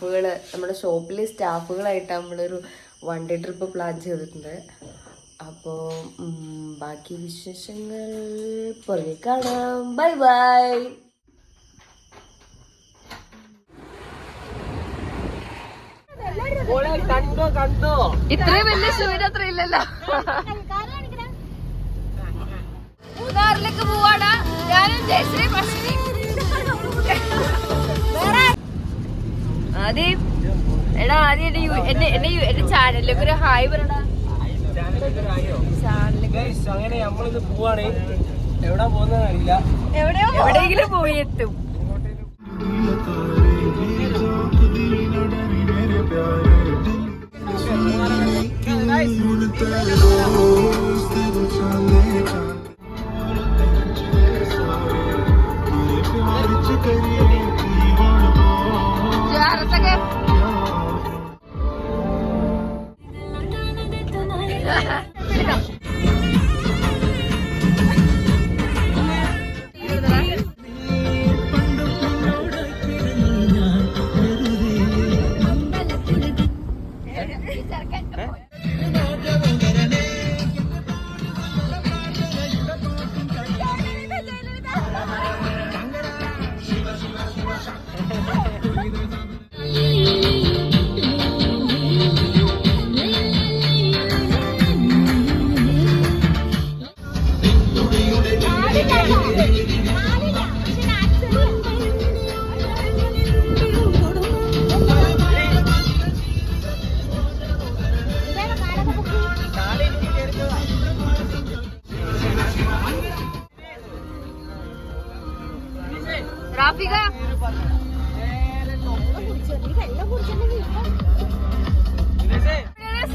സ്റ്റാഫുകൾ, നമ്മുടെ ഷോപ്പിലെ സ്റ്റാഫുകളായിട്ട് നമ്മളൊരു 1 day ട്രിപ്പ് പ്ലാൻ ചെയ്തിട്ടുണ്ട്. അപ്പോൾ ബാക്കി വിശേഷങ്ങൾ പുറകെ കാണാം. Bye bye. ഇത്രയും വലിയ ശൂരത്ര ഇല്ലല്ലോ. മൂന്നാറിലേക്ക് പോവാണ് ഞാനും ജയശ്രീ. ആദ്യം എടാ, ആദ്യം എന്റെ ചാനലിലേക്ക് ഒരു ഹായ് പറയടാ. അങ്ങനെ നമ്മളിത് പോവാണ്. എവിടെ പോകുന്നറിയില്ല, എവിടെയെങ്കിലും പോയി എത്തും.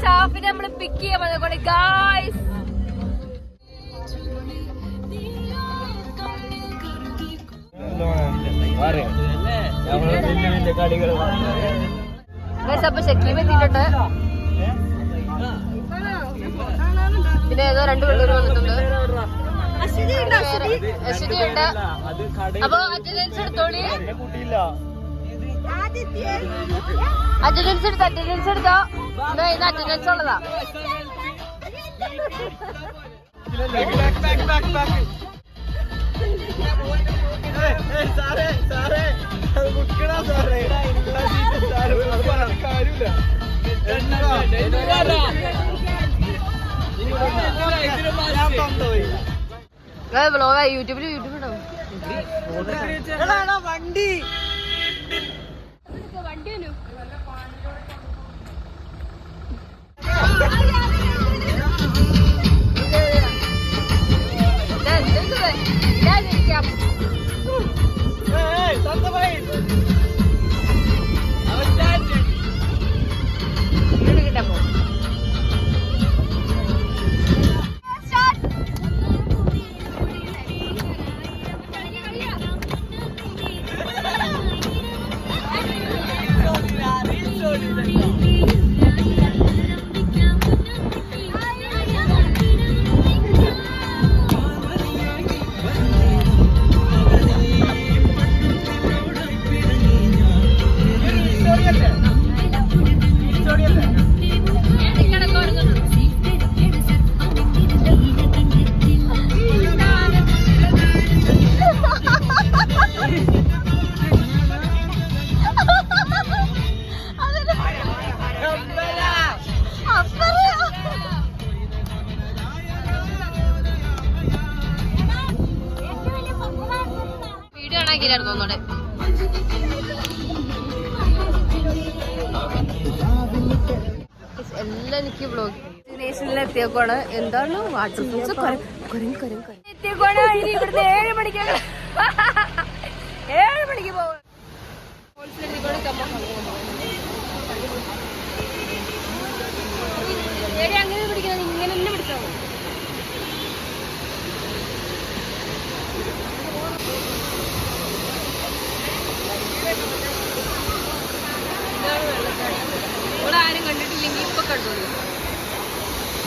സ്റ്റാഫിനെ നമ്മള് പിക്ക് ചെയ്യാൻ വന്നോളെ ഗായ്സ്. അപ്പൊ ഷക്കീബ് എത്തിയിട്ടുണ്ട്. പിന്നെ ഏതോ 2 പിള്ളേർ വന്നിട്ടുണ്ട്. അശ്വതി ഉണ്ട്. അപ്പൊ അറ്റൻഡൻസ് എടുത്തോളി. അറ്റൻഡൻസ് എടുത്തോ. ഇന്ന് അറ്റൻഡൻസ് ഉള്ളതാ. യൂട്യൂബിൽ ഉണ്ടാവും വണ്ടി. എല്ലാം എനിക്ക് ബ്ലോഗ് സ്റ്റേഷനിലെത്തിയേക്കോണ്. എന്താണ് വാട്ടർ ഫ്രൂട്ട്സ് എത്തിയേക്കോണ്. ഇനി ഇവിടുന്ന് 7 മണിക്ക് 7 മണിക്ക് പോവാ. അങ്ങനെ പിടിക്കണം, ഇങ്ങനെ തന്നെ പിടിച്ചാൽ മതി. ഇവിടെ ആരും കണ്ടിട്ടില്ലെങ്കിൽ ഇപ്പൊ കണ്ടോളൂ.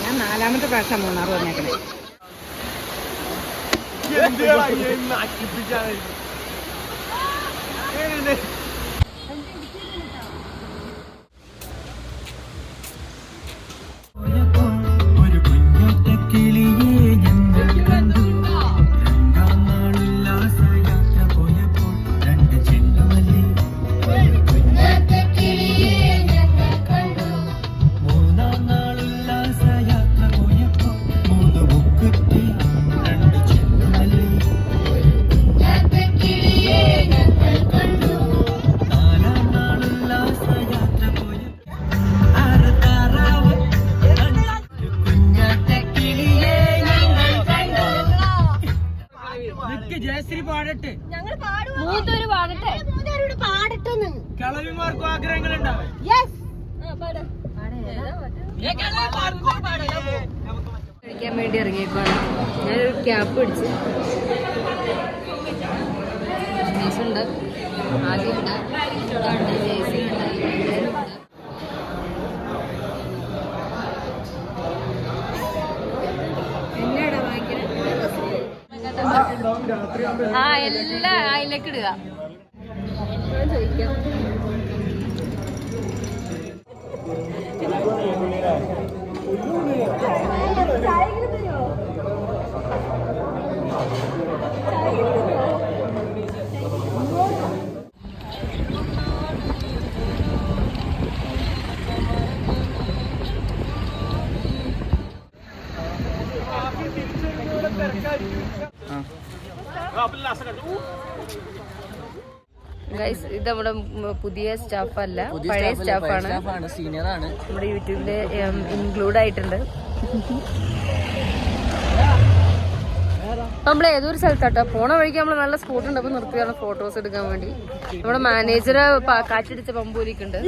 ഞാൻ 4ാമത്തെ പ്രാവശ്യം മൂന്നാർ വന്നേക്കണേ. പാടട്ടെ, മൂന്നൂര് പാടട്ടെ, പാടട്ടെന്ന് കളവിമാർക്കും ആഗ്രഹങ്ങൾ ഉണ്ടാവും. കഴിക്കാൻ വേണ്ടി ഇറങ്ങിയേക്കാണ്. ഞാനൊരു ക്യാപ്പ് പിടിച്ച് ഉണ്ട്, ആദ്യമുണ്ട്, ജേഴ്സി ഉണ്ട്, എന്നാടാ വാങ്ങിക്കണേ? ആ എല്ലാം അതിലേക്ക് ഇടുക. ചോദിക്കാം. ഗൈസ്, ഇത് നമ്മുടെ പുതിയ സ്റ്റാഫല്ല, പഴയ സ്റ്റാഫാണ്, സീനിയറാണ്. നമ്മുടെ യൂട്യൂബില് ഇൻക്ലൂഡ് ആയിട്ടുണ്ട്. നമ്മള് ഏതൊരു സ്ഥലത്താട്ടോ പോണ വഴിക്ക് നമ്മള് നല്ല സ്പോട്ട് ഉണ്ട്, അപ്പൊ നിർത്തിയാണ് ഫോട്ടോസ് എടുക്കാൻ വേണ്ടി. നമ്മുടെ മാനേജറ് കാറ്റടിച്ച പമ്പൂരിക്കുണ്ട്.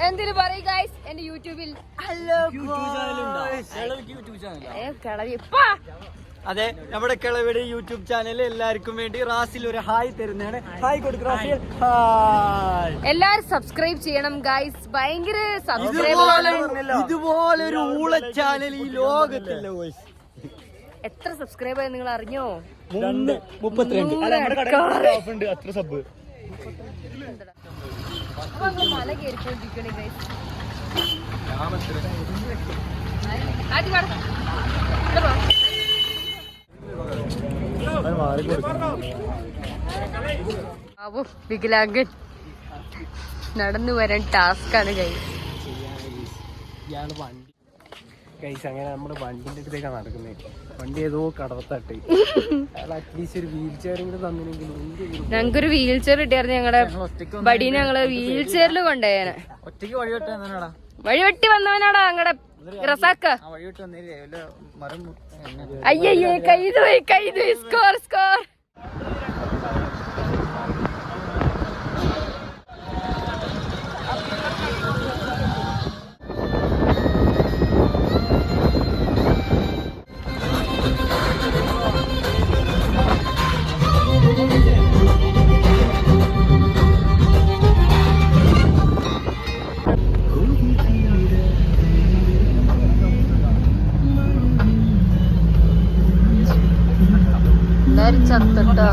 എന്തിനു പറയും ഗൈസ് എന്റെ യൂട്യൂബിൽ അതെ, നമ്മുടെ കിളവിടെ യൂട്യൂബ് ചാനൽ എല്ലാവർക്കും വേണ്ടി റാസിൽ ഒരു ഹായ് തരുന്നതാണ്. ഹായ് കൊടുക്കും റാസിൽ. എല്ലാരും സബ്സ്ക്രൈബ് ചെയ്യണം ഗൈസ്. ഭയങ്കര സബ്സ്ക്രൈബ്. ഇതുപോലൊരു ഊള ചാനൽ ഈ ലോകത്തില്ല. എത്ര സബ്സ്ക്രൈബ് ആയി നിങ്ങൾ അറിഞ്ഞോ? 32. അത്ര സബ്. മല കയറിക്കൊണ്ടിരിക്കണേ ഗൈസ്. വികലാംഗൻ നടന്നു വരാൻ ടാസ്കാണ് ഗൈസ്. ഇയാള് വണ്ടി ഗൈസ്, അങ്ങനെ നമ്മുടെ വണ്ടിന്റെ അടുത്തേക്കാണ് നടക്കുന്നത്. വണ്ടി ഏതോ കടവത്തട്ടെ. അറ്റ്ലീസ്റ്റ് ഒരു വീൽ ചെയർ കൂടെ തന്നില്ലെങ്കിൽ. ഞങ്ങൾക്കൊരു വീൽ ചെയർ കിട്ടിയായിരുന്നു. ഞങ്ങളുടെ ബഡീനെ ഞങ്ങള് വീൽ ചെയറിൽ കൊണ്ടുപോയാനെ. ഒറ്റയ്ക്ക് വഴിവെട്ടി വന്നവനാടാ. വഴിവെട്ടി വന്നവനാടാ ഞങ്ങളുടെ റസാക്ക. വഴിവെട്ടി വന്നില്ലേ മരം. അയ്യയ്യേ, കൈത് സ്കോർ. എല്ലാരും ചത്തട്ടോ.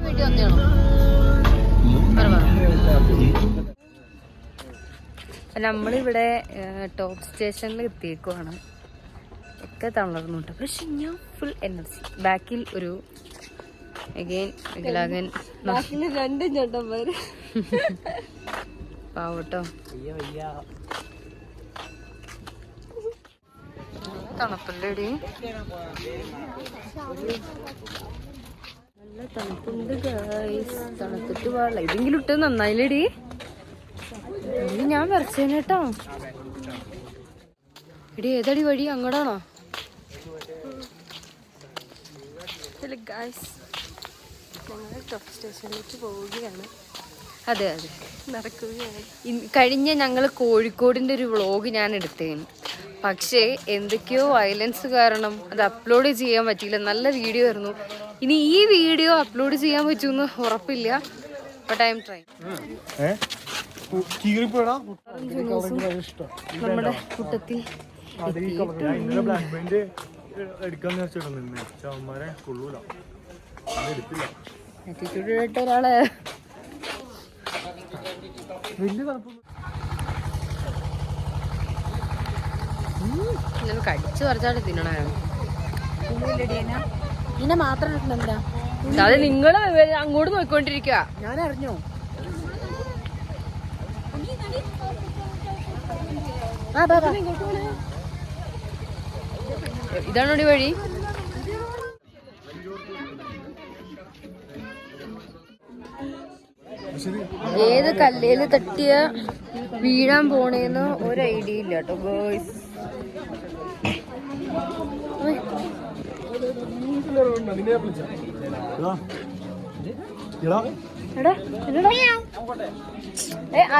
വീട്ടിൽ വന്നാണോ? നമ്മളിവിടെ ടോപ്പ് സ്റ്റേഷനിൽ എത്തിയേക്കുവാണ്. ഒക്കെ തളർന്നുണ്ട്, പക്ഷെ ഞാൻ ഫുൾ എനർജി. ബാക്കിൽ ഒരു വികലാംഗൻ, രണ്ടും ചേട്ടന്മാര് പാവട്ടോ. തണുപ്പല്ലേടി, നല്ല തണുപ്പുണ്ട് ഗൈസ്. തണുത്തിട്ട് പാടില്ല. ഇതെങ്കിലും ഇട്ട് നന്നായില്ലേടി. ഇനി ഞാൻ വരച്ചേനേട്ടോ. എടി ഏതടി വഴി? അങ്ങോട്ടാണോ? ഗൈസ്, ഞങ്ങൾ ടോപ്പ് സ്റ്റേഷനിലേക്ക് പോവുകയാണ്. അതെ നടക്കുകയാണ്. കഴിഞ്ഞ ഞങ്ങൾ കോഴിക്കോടിൻ്റെ ഒരു വ്ളോഗ് ഞാൻ എടുത്തേന്, പക്ഷേ എന്തൊക്കെയോ വയലൻസ് കാരണം അത് അപ്ലോഡ് ചെയ്യാൻ പറ്റിയില്ല. നല്ല വീഡിയോ ആയിരുന്നു. ഇനി ഈ വീഡിയോ അപ്ലോഡ് ചെയ്യാൻ പറ്റുമെന്ന് ഉറപ്പില്ല, ബട്ട് ഐ എം ട്രൈ. നമ്മുടെ കൂട്ടത്തിൽ ഒരാള് കടിച്ചു പറിച്ചാണ് തിന്നണാണ്. ഇതിനെ മാത്രം എന്താ അത് നിങ്ങള് അങ്ങോട്ട് നോക്കിക്കൊണ്ടിരിക്കുക. ഞാൻ അറിഞ്ഞോ? ഇതാണോടി വഴി? ഏത് കല്ലേല് തട്ടിയ വീഴാൻ പോണേന്ന് ഒരു ഐഡിയ ഇല്ല കേട്ടോ ഗേൾസ്.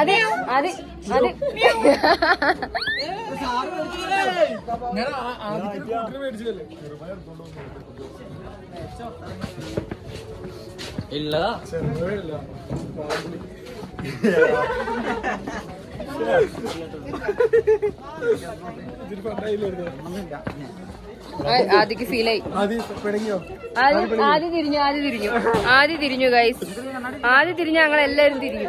അതെ അതെ അതെ ഇല്ലതാ ആദ്യക്ക് ഫീലായി. ആദ്യം തിരിഞ്ഞു ഗൈസ്. ആദ്യം തിരിഞ്ഞു ഞങ്ങളെല്ലാരും തിരിഞ്ഞു.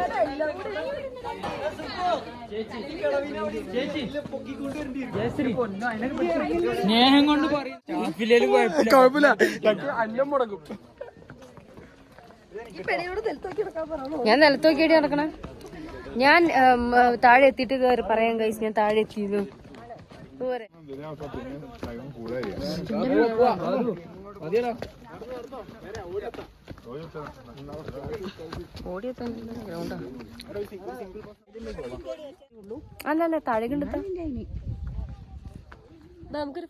സ്നേഹം കൊണ്ട് കുഴപ്പമില്ല. അന്നം മുടങ്ങും. ഞാൻ നിലത്ത് നോക്കിയിട്ട് നടക്കണം. ഞാൻ താഴെ എത്തിയിട്ട് പറയാം ഗൈസ്, ഞാൻ താഴെ എത്തിയിരുന്നു. അല്ല താഴെ കണ്ടെത്താ നമുക്കൊരു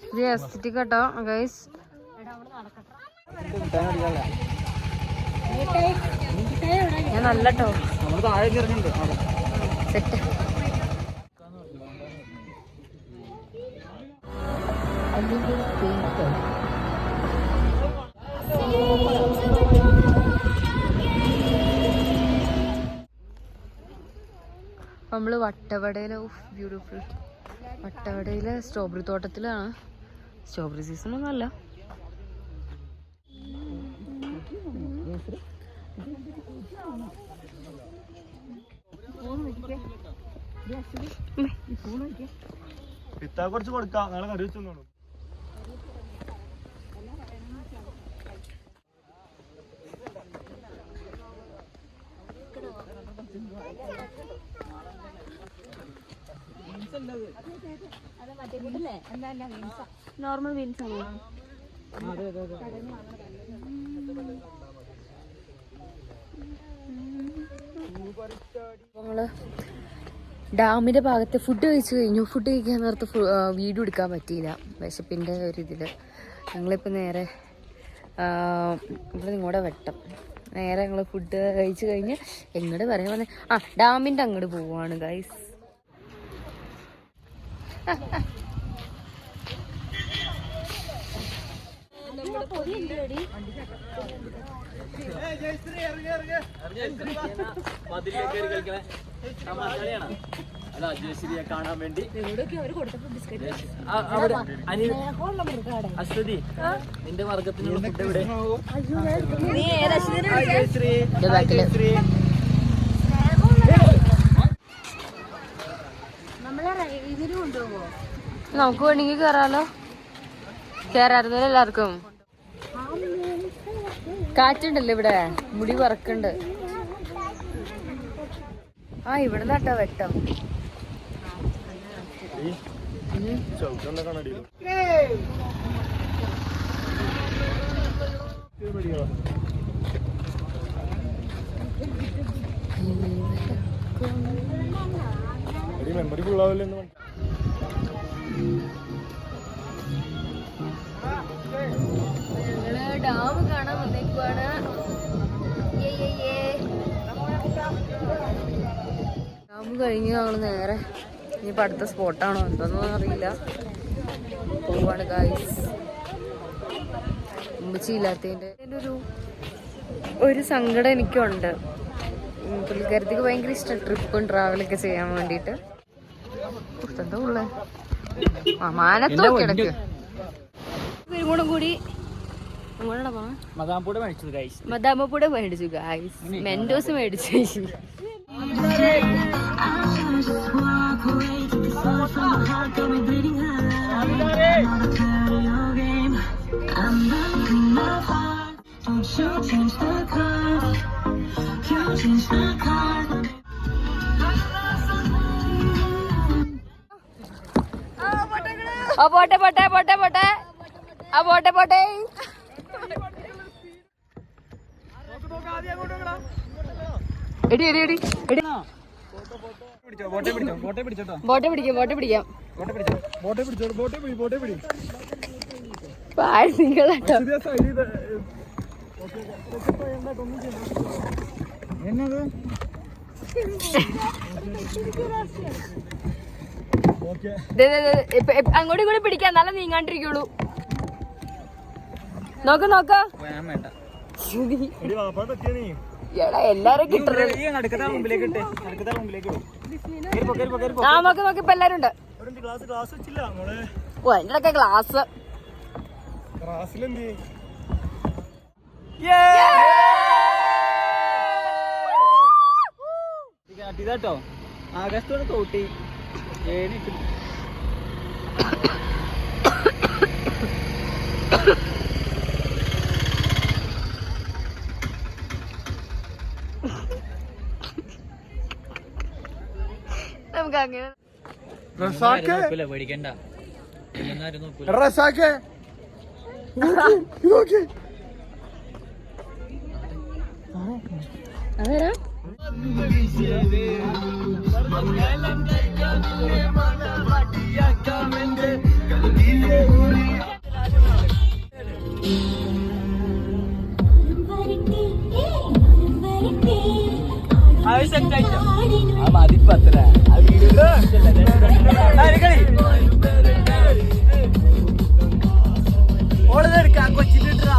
ഇത് എസ്റ്റിക് കേട്ടോ ഗൈസ്. ഞാൻ നല്ല കേട്ടോ സെറ്റ്. നമ്മള് വട്ടവടയിലെ ബ്യൂട്ടിഫുൾ വട്ടവടയിലെ സ്ട്രോബെറി തോട്ടത്തിലാണ്. സ്ട്രോബെറി സീസൺ ഒന്നും അല്ല. കുറച്ച് കൊടുക്കാം, നാളെ കറി വെച്ചു. നോർമൽ ബീൻസ് ആണോ? ഞങ്ങള് ഡാമിന്റെ ഭാഗത്ത് ഫുഡ് കഴിച്ചു കഴിഞ്ഞു. ഫുഡ് കഴിക്കാൻ നേരത്ത് വീഡിയോ എടുക്കാൻ പറ്റിയില്ല വിശപ്പിന്റെ ഒരു ഇതില്. ഞങ്ങളിപ്പോ നേരെ ഇവിടെ നിങ്ങോടെ വെട്ടം നേരെ ഞങ്ങള് ഫുഡ് കഴിച്ചു കഴിഞ്ഞ് എങ്ങോട്ട് പറയാൻ പറഞ്ഞ ഡാമിന്റെ അങ്ങോട്ട് പോവാണ് ഗൈസ്. കാണാൻ വേണ്ടി അശ്വതി നിന്റെ വർഗത്തിനുള്ള ഫുഡ് എവിടെ? നമുക്ക് വേണമെങ്കിൽ കേറാലോ. കേറാറുന്നല്ലോ എല്ലാവർക്കും. കാറ്റുണ്ടല്ലോ ഇവിടെ, മുടി പറക്കുണ്ട്. ഇവിടെ നട്ടോ വെട്ടം. മെമ്മറി ഫുള്ളാവില്ലെന്ന് ഞങ്ങള് ഡാം കാണാൻ വന്നേക്കുവാണ്. ഡാം കഴിഞ്ഞ് ഞങ്ങൾ നേരെ ഇനിയിപ്പോൾ അടുത്ത സ്പോട്ടാണോ എന്താണെന്നൊന്നും അറിയില്ല പോവാണ് ഗായ്സ്. ഉമ്മച്ചിയില്ലാത്തതിൻ്റെ ഒരു സങ്കടം എനിക്കുണ്ട്. പുള്ളിക്കാരത്തേക്ക് ഭയങ്കര ഇഷ്ടം ട്രിപ്പും ട്രാവലൊക്കെ ചെയ്യാൻ വേണ്ടിയിട്ട്. എന്താ ഉള്ളേ മാനത്തോക്കെ ഇടയ്ക്ക് ഇങ്ങോട്ടും കൂടി മദാമപ്പൂടെ മേടിച്ചു ഗൈസ്. മദാമപ്പൂടെ മേടിച്ചു ഗൈസ്. മെൻഡോസ് മേടിച്ചു. പോട്ടെ പോട്ടെ പോട്ടെ പോട്ടെ. ആ പോട്ടെ പോട്ടെ. എടി എടി എടി എടി ബോട്ടെ പിടിക്കാം. നിങ്ങളാട്ടോ അങ്ങോട്ടും ഇങ്ങോട്ടും പിടിക്കാം, എന്നാലും നീങ്ങാണ്ടിരിക്കുള്ളൂ. നോക്ക എടാ എല്ലാരും കിട്ടുന്നത്. ആ നോക്ക് ഇപ്പൊ എല്ലാരും ഉണ്ട്. ഓ അതിന്റെ ഇടയ്ക്ക് ഗ്ലാസ് ഇതാട്ടോ ആകാശത്തോടെ തോട്ടി നമുക്ക് അങ്ങനെ പേടിക്കണ്ട. അതാരാ മതിപ്പത്ര ഓടുന്നെടുക്കാം കൊച്ചിട്ടാ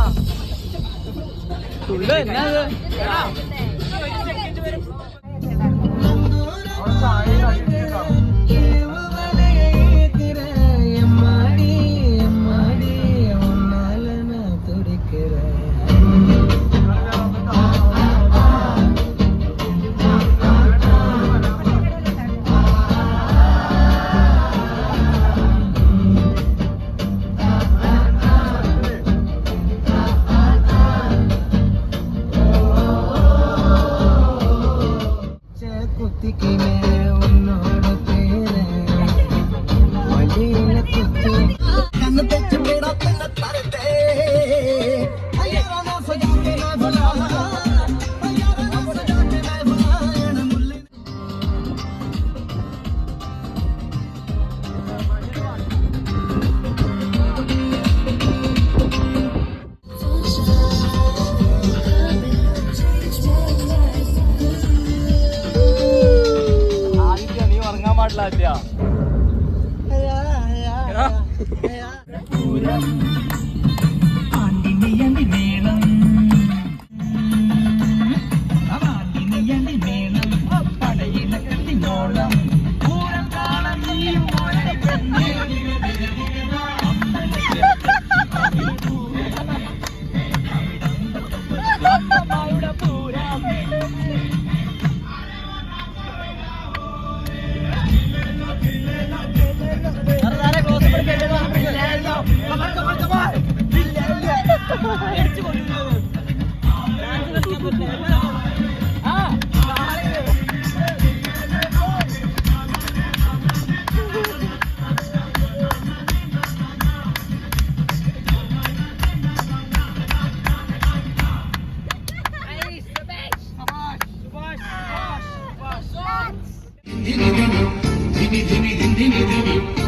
Dini dini dini dini dini dini